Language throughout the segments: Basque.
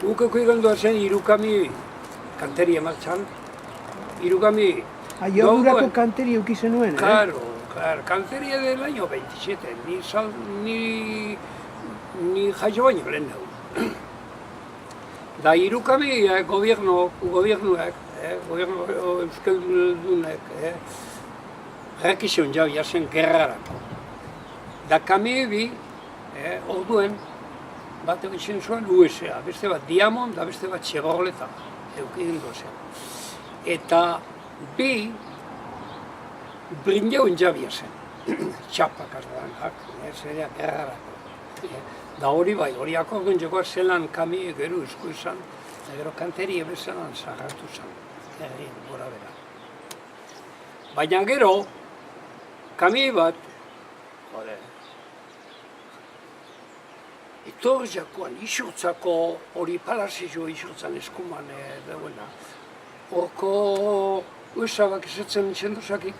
Guk ikusten zen irukami kanteria martxan. Irukami... Aiordurako kanteri euki zenuen, Claro, kanteria del año 27, ni jaio baino lehen dugu. Da irukami gobiernuak, euskaldunek, rekizion jau jasen gerrarako. Da kami bi, orduen, bat egiten zuen USA, beste bat Diamond, da beste bat Chevrolet eukiden dozen. Eta bi, brindeuen jabia zen, txapak azdanak, zerea gerrarako. Da hori bai, hori akorduen jokoa zelan kami gero esku izan, eta gero kanteria bezalan zahartu zen, gora bera. Baina gero, kami bat, etor jakoan isurtzako hori palazio isurtzan eskuman dauena. Horko uesabak esatzen txendosakik,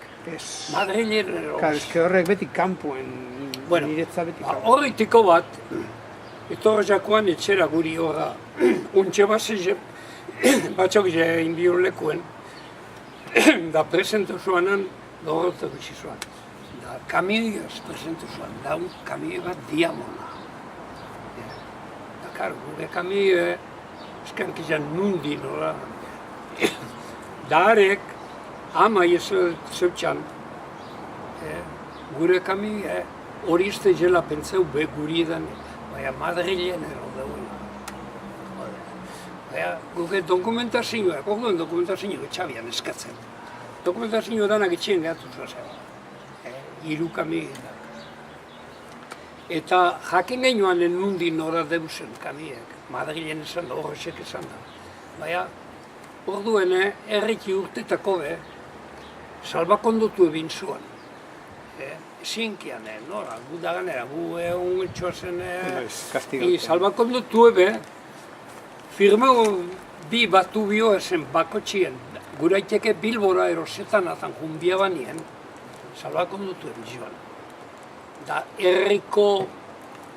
Madrilen eroz. Eske horrek beti kanpoen, niretza beti kanpoen. Horretiko bat, etor jakoan etxera guri horra, untxe batzok indion lekuen, da presentu zuanan, gorrotak bizi zuan. Da kamioiaz presentu zuan, da un kamio bat Diamona. Da karo, gure kamio, eskank izan nundi nora. Da harek, ama zeutxan, gure kamio hori izte jela pentseu be guri edan, baina Madrilen ero dauen. Baina, guke dokumentazioak, orduan dokumentazioak etxabian eskatzen. Dokumentazio danak etxien gehatu zuzen, irukamiak. Eta jakin genioan nundi nora deusen kamiak, Madrilen esan da, horrexek esan da. Baina, orduen erriki urtetako salbakondotu egin zuen. Zinkian, nora, gu daganera, gu egun etxoazen salbakondotu firmago bi batu bio esen bakotxien, guraiteke Bilbora erosetan atan junbia banien, salbakondotu egin zuen. Da erriko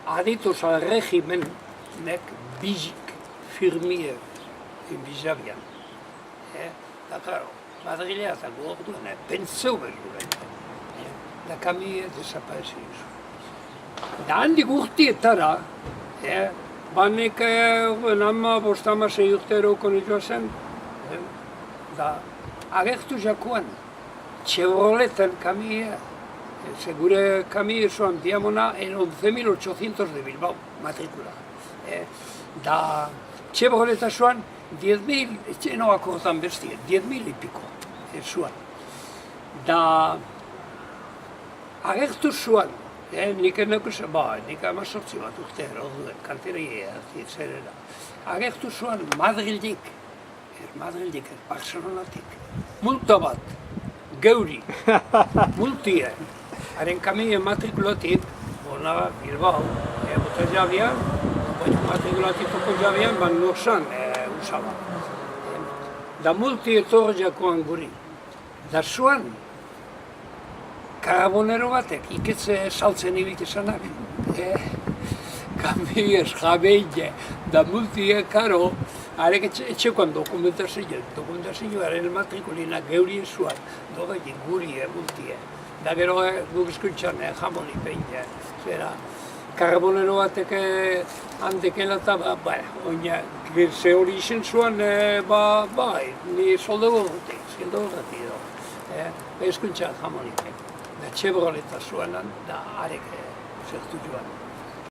adituz al regimenek bizik firmie bizabian. Da, claro, Madrilea eta gu orduen, pentseu behar da kami desaparezi izu. Da handik urtietara, banek ama bostama zei urte eroko nitoa zen, da agertu jakoan, Chevroleten kamia, gure kamia zoan Diamona en 11.800 de Bilbao, matrikula. Da Chevroleta zoan 10.000, no akordan bestia, 10.000 y pico zuan. Da agertu zuan, nik eneko zen, nik 18 bat urte orduen, kanteria zerera. Agertu zuan Madrildik, Barcelonatik, multa bat, geuri, multie, haren kamien matrikulatik, bona Bilbao, bota jabian, matrikulatiko jabian, ban norzan usaba. Da multi etor jakoan guri, da zuan, karabonero batek, iketze saltzen ibik esanak. Kamiez, jabeile, da multie karo, harek etxekoan dokumentazioaren matrikulina geurien zuan, dogetik guri multie. Da gero guk eskuntxan jamoni peine, zera, karabonero batek handekela eta, oina, ze hori izen zuan, ni soldo gorrotik, eskuntxan jamoni peine. Da Chevroleta zuenan, da arek zertu joan.